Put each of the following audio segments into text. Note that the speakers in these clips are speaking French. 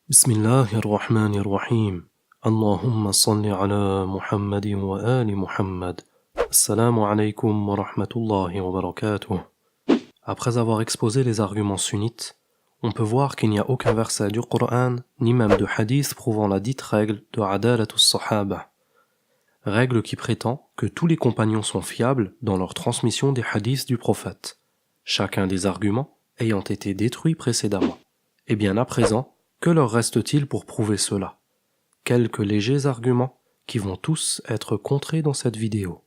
بسم الله الرحمن الرحيم اللهم صل على محمد وآل محمد Assalamu alaikum wa rahmatullahi wa barakatuh. Après avoir exposé les arguments sunnites, on peut voir qu'il n'y a aucun verset du Coran, ni même de hadith prouvant la dite règle de Adalatus Sahaba. Règle qui prétend que tous les compagnons sont fiables dans leur transmission des hadiths du prophète, chacun des arguments ayant été détruit précédemment. Et bien à présent, que leur reste-t-il pour prouver cela? Quelques légers arguments qui vont tous être contrés dans cette vidéo.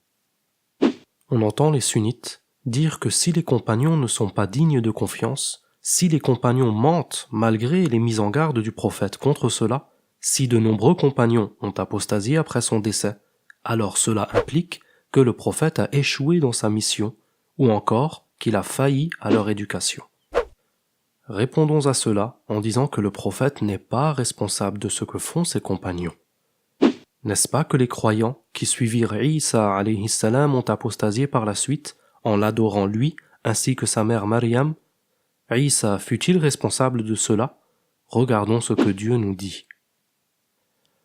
On entend les sunnites dire que si les compagnons ne sont pas dignes de confiance, si les compagnons mentent malgré les mises en garde du prophète contre cela, si de nombreux compagnons ont apostasié après son décès, alors cela implique que le prophète a échoué dans sa mission, ou encore qu'il a failli à leur éducation. Répondons à cela en disant que le prophète n'est pas responsable de ce que font ses compagnons. N'est-ce pas que les croyants qui suivirent Isa alayhi salam ont apostasié par la suite en l'adorant lui ainsi que sa mère Maryam? Isa fut-il responsable de cela? Regardons ce que Dieu nous dit.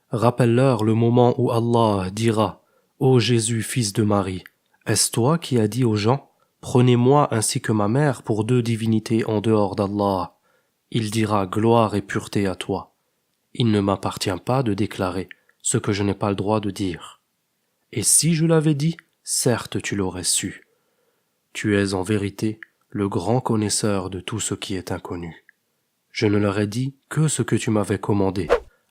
Rappelle-leur le moment où Allah dira « Ô Jésus, fils de Marie, est-ce toi qui as dit aux gens « Prenez-moi ainsi que ma mère pour deux divinités en dehors d'Allah » Il dira « Gloire et pureté à toi. Il ne m'appartient pas de déclarer ce que je n'ai pas le droit de dire. Et si je l'avais dit, certes tu l'aurais su. Tu es en vérité le grand connaisseur de tout ce qui est inconnu. Je ne leur ai dit que ce que tu m'avais commandé,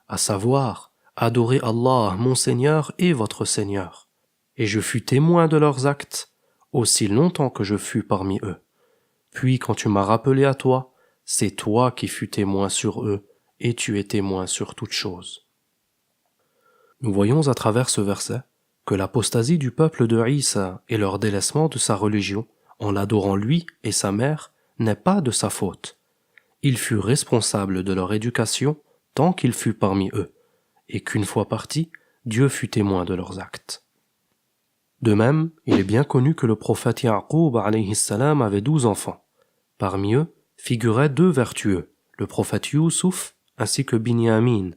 à savoir, adorer Allah, mon Seigneur et votre Seigneur. Et je fus témoin de leurs actes, aussi longtemps que je fus parmi eux. Puis quand tu m'as rappelé à toi, c'est toi qui fus témoin sur eux, et tu es témoin sur toutes choses. Nous voyons à travers ce verset que l'apostasie du peuple de Isa et leur délaissement de sa religion, en l'adorant lui et sa mère, n'est pas de sa faute. Il fut responsable de leur éducation tant qu'il fut parmi eux, et qu'une fois parti, Dieu fut témoin de leurs actes. De même, il est bien connu que le prophète Ya'qub alayhi salam avait 12 enfants. Parmi eux figuraient 2 vertueux, le prophète Youssouf ainsi que Binyamin,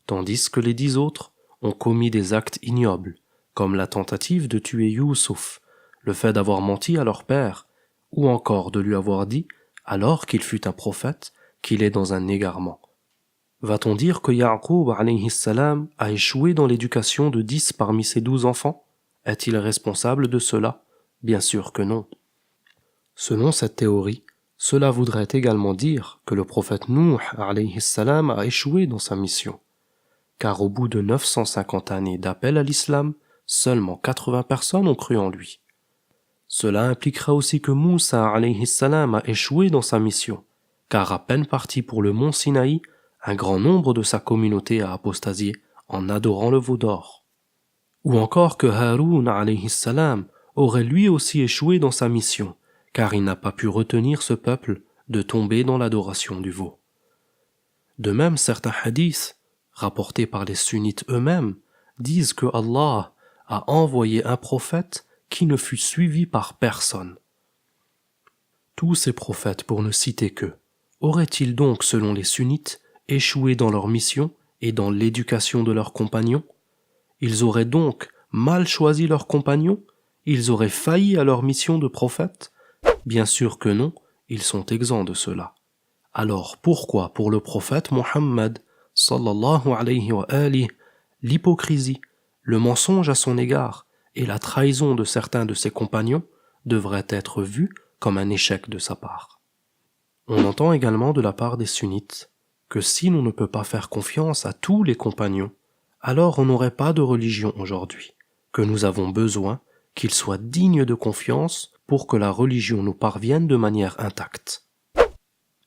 tandis que les 10 autres ont commis des actes ignobles, comme la tentative de tuer Youssouf, le fait d'avoir menti à leur père, ou encore de lui avoir dit, alors qu'il fut un prophète, qu'il est dans un égarement. Va-t-on dire que Ya'qub alayhi salam a échoué dans l'éducation de 10 parmi ses 12 enfants? Est-il responsable de cela? Bien sûr que non. Selon cette théorie, cela voudrait également dire que le prophète Nuh alayhi salam a échoué dans sa mission. Car au bout de 950 années d'appel à l'islam, seulement 80 personnes ont cru en lui. Cela impliquera aussi que Moussa alayhi salam a échoué dans sa mission, car à peine parti pour le mont Sinaï, un grand nombre de sa communauté a apostasié en adorant le veau d'or. Ou encore que Haroun alayhi salam aurait lui aussi échoué dans sa mission, car il n'a pas pu retenir ce peuple de tomber dans l'adoration du veau. De même, certains hadiths rapportés par les sunnites eux-mêmes, disent que Allah a envoyé un prophète qui ne fut suivi par personne. Tous ces prophètes, pour ne citer qu'eux, auraient-ils donc, selon les sunnites, échoué dans leur mission et dans l'éducation de leurs compagnons? Ils auraient donc mal choisi leurs compagnons? Ils auraient failli à leur mission de prophète? Bien sûr que non, ils sont exempts de cela. Alors pourquoi pour le prophète Mohammed sallallahu alayhi wa alihi, l'hypocrisie, le mensonge à son égard et la trahison de certains de ses compagnons devraient être vus comme un échec de sa part. On entend également de la part des sunnites que si l'on ne peut pas faire confiance à tous les compagnons, alors on n'aurait pas de religion aujourd'hui, que nous avons besoin qu'ils soient dignes de confiance pour que la religion nous parvienne de manière intacte.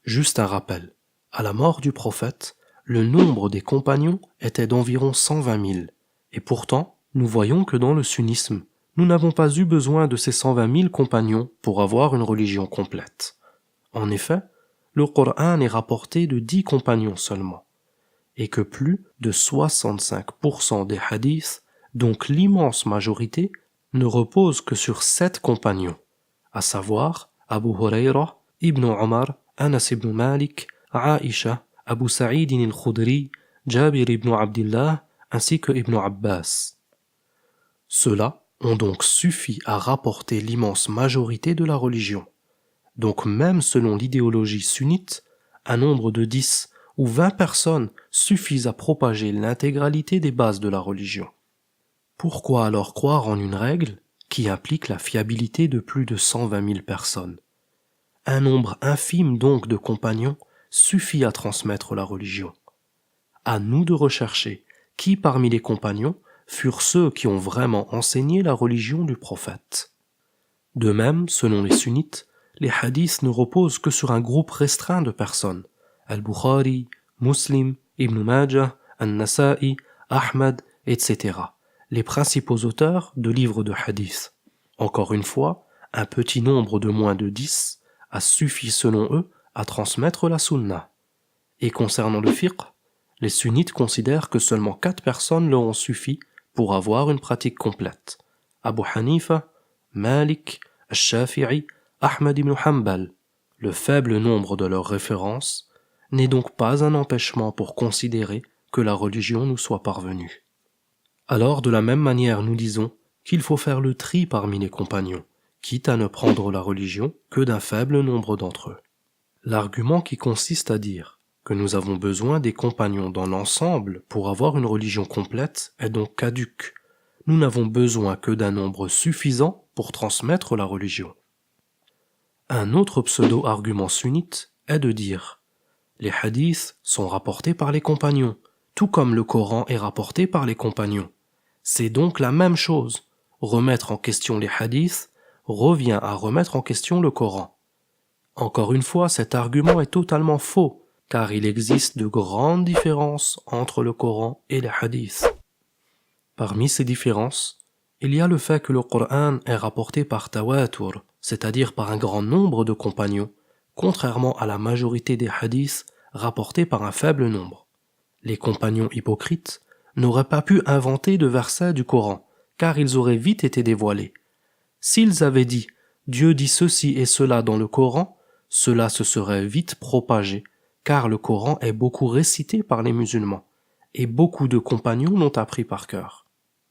Juste un rappel, à la mort du prophète, le nombre des compagnons était d'environ 120 000, et pourtant, nous voyons que dans le sunnisme, nous n'avons pas eu besoin de ces 120 000 compagnons pour avoir une religion complète. En effet, le Coran est rapporté de 10 compagnons seulement, et que plus de 65% des hadiths, donc l'immense majorité, ne reposent que sur 7 compagnons, à savoir Abu Huraira, Ibn Omar, Anas ibn Malik, Aïcha, Abu Sa'id al-Khudri, Jabir ibn Abdillah ainsi que Ibn Abbas. Ceux-là ont donc suffi à rapporter l'immense majorité de la religion. Donc même selon l'idéologie sunnite, un nombre de 10 ou 20 personnes suffisent à propager l'intégralité des bases de la religion. Pourquoi alors croire en une règle qui implique la fiabilité de plus de 120 000 personnes? Un nombre infime donc de compagnons suffit à transmettre la religion. À nous de rechercher qui parmi les compagnons furent ceux qui ont vraiment enseigné la religion du prophète. De même, selon les sunnites, les hadiths ne reposent que sur un groupe restreint de personnes. Al-Bukhari, Muslim, Ibn Majah, An-Nasa'i, Ahmad, etc. Les principaux auteurs de livres de hadiths. Encore une fois, un petit nombre de moins de 10 a suffi selon eux à transmettre la sunna. Et concernant le fiqh, les sunnites considèrent que seulement 4 personnes leur ont suffi pour avoir une pratique complète. Abu Hanifa, Malik, Al-Shafi'i, Ahmad ibn Hanbal. Le faible nombre de leurs références n'est donc pas un empêchement pour considérer que la religion nous soit parvenue. Alors de la même manière nous disons qu'il faut faire le tri parmi les compagnons, quitte à ne prendre la religion que d'un faible nombre d'entre eux. L'argument qui consiste à dire que nous avons besoin des compagnons dans l'ensemble pour avoir une religion complète est donc caduque. Nous n'avons besoin que d'un nombre suffisant pour transmettre la religion. Un autre pseudo-argument sunnite est de dire les hadiths sont rapportés par les compagnons, tout comme le Coran est rapporté par les compagnons. C'est donc la même chose. Remettre en question les hadiths revient à remettre en question le Coran. Encore une fois, cet argument est totalement faux, car il existe de grandes différences entre le Coran et les hadiths. Parmi ces différences, il y a le fait que le Coran est rapporté par tawatur, c'est-à-dire par un grand nombre de compagnons, contrairement à la majorité des hadiths rapportés par un faible nombre. Les compagnons hypocrites n'auraient pas pu inventer de versets du Coran, car ils auraient vite été dévoilés. S'ils avaient dit « Dieu dit ceci et cela dans le Coran », cela se serait vite propagé, car le Coran est beaucoup récité par les musulmans, et beaucoup de compagnons l'ont appris par cœur.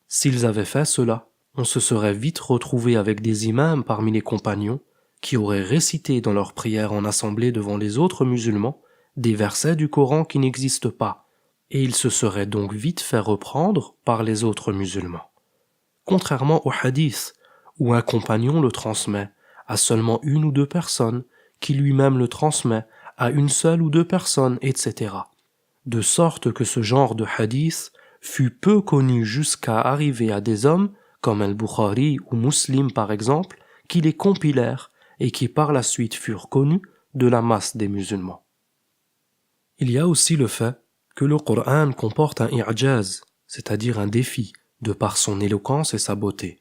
S'ils avaient fait cela, on se serait vite retrouvé avec des imams parmi les compagnons qui auraient récité dans leurs prières en assemblée devant les autres musulmans des versets du Coran qui n'existent pas, et ils se seraient donc vite fait reprendre par les autres musulmans. Contrairement au hadith, où un compagnon le transmet à seulement 1 ou 2 personnes, qui lui-même le transmet à 1 seule ou 2 personnes, etc. De sorte que ce genre de hadith fut peu connu jusqu'à arriver à des hommes, comme Al-Bukhari ou Muslim par exemple, qui les compilèrent et qui par la suite furent connus de la masse des musulmans. Il y a aussi le fait que le Coran comporte un i'jaz, c'est-à-dire un défi, de par son éloquence et sa beauté,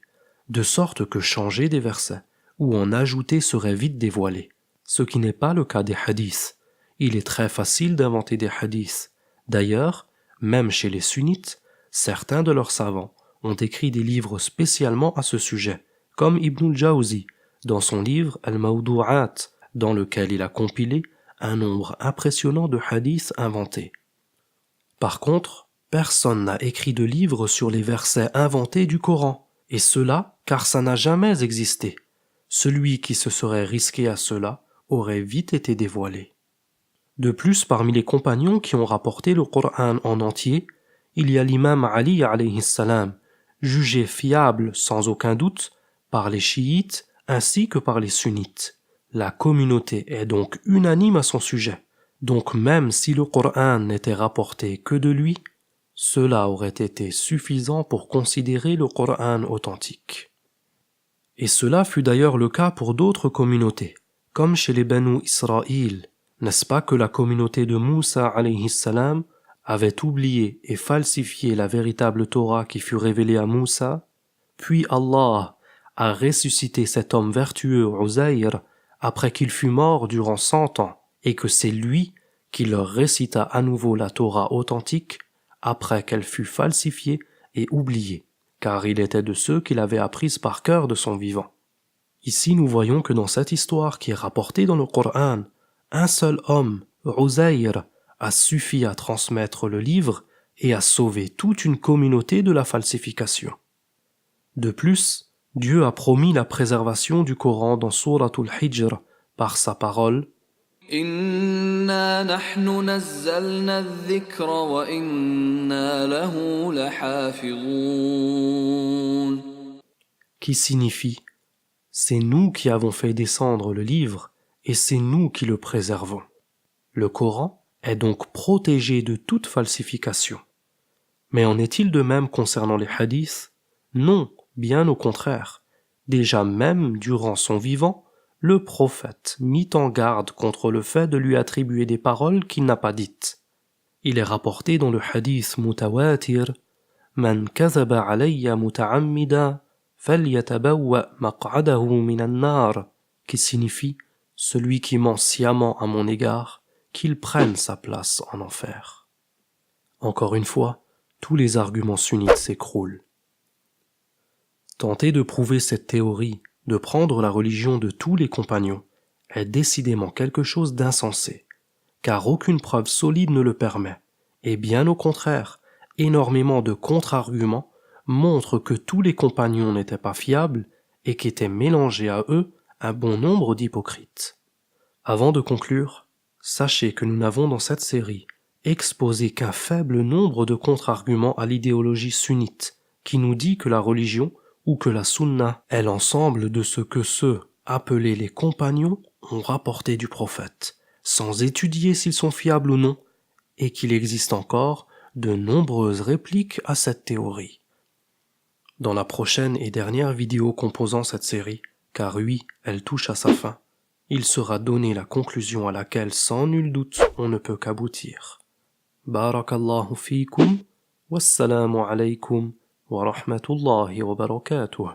de sorte que changer des versets ou en ajouter serait vite dévoilé, ce qui n'est pas le cas des hadiths. Il est très facile d'inventer des hadiths. D'ailleurs, même chez les sunnites, certains de leurs savants ont écrit des livres spécialement à ce sujet, comme Ibn al-Jawzi, dans son livre Al-Mawdu'at, dans lequel il a compilé un nombre impressionnant de hadiths inventés. Par contre, personne n'a écrit de livre sur les versets inventés du Coran, et cela car ça n'a jamais existé. Celui qui se serait risqué à cela aurait vite été dévoilé. De plus, parmi les compagnons qui ont rapporté le Coran en entier, il y a l'imam Ali alayhi salam, jugé fiable sans aucun doute par les chiites ainsi que par les sunnites. La communauté est donc unanime à son sujet. Donc même si le Coran n'était rapporté que de lui, cela aurait été suffisant pour considérer le Coran authentique. Et cela fut d'ailleurs le cas pour d'autres communautés, comme chez les Banu Israël. N'est-ce pas que la communauté de Moussa alayhi salam avait oublié et falsifié la véritable Torah qui fut révélée à Moussa, puis Allah a ressuscité cet homme vertueux Uzayr après qu'il fut mort durant 100 ans, et que c'est lui qui leur récita à nouveau la Torah authentique après qu'elle fut falsifiée et oubliée, car il était de ceux qui l'avaient apprise par cœur de son vivant. Ici nous voyons que dans cette histoire qui est rapportée dans le Coran, un seul homme, Uzayr, a suffi à transmettre le livre et à sauver toute une communauté de la falsification. De plus, Dieu a promis la préservation du Coran dans Souratul Hijr par sa parole إِنَّا نَحْنُ نَزَّلْنَا الذِّكْرَ وَإِنَّا لَهُ لَحَافِظُونَ qui signifie « C'est nous qui avons fait descendre le livre et c'est nous qui le préservons ». Le Coran est donc protégé de toute falsification. Mais en est-il de même concernant les hadiths? Non, bien au contraire. Déjà même durant son vivant, le prophète mit en garde contre le fait de lui attribuer des paroles qu'il n'a pas dites. Il est rapporté dans le hadith mutawatir « Man kazaba alayya muta'ammida falyatabawwa maq'adahu minan nar » qui signifie « Celui qui ment sciemment à mon égard, qu'il prenne sa place en enfer. » Encore une fois, tous les arguments sunnites s'écroulent. Tenter de prouver cette théorie, de prendre la religion de tous les compagnons, est décidément quelque chose d'insensé, car aucune preuve solide ne le permet, et bien au contraire, énormément de contre-arguments montrent que tous les compagnons n'étaient pas fiables et qu'étaient mélangés à eux un bon nombre d'hypocrites. Avant de conclure, sachez que nous n'avons dans cette série exposé qu'un faible nombre de contre-arguments à l'idéologie sunnite, qui nous dit que la religion ou que la sunna est l'ensemble de ce que ceux appelés les compagnons ont rapporté du prophète, sans étudier s'ils sont fiables ou non, et qu'il existe encore de nombreuses répliques à cette théorie. Dans la prochaine et dernière vidéo composant cette série, car oui, elle touche à sa fin, il sera donné la conclusion à laquelle sans nul doute on ne peut qu'aboutir. Barakallahu fikum, wassalamu alaykum wa rahmatullahi wa barakatuh.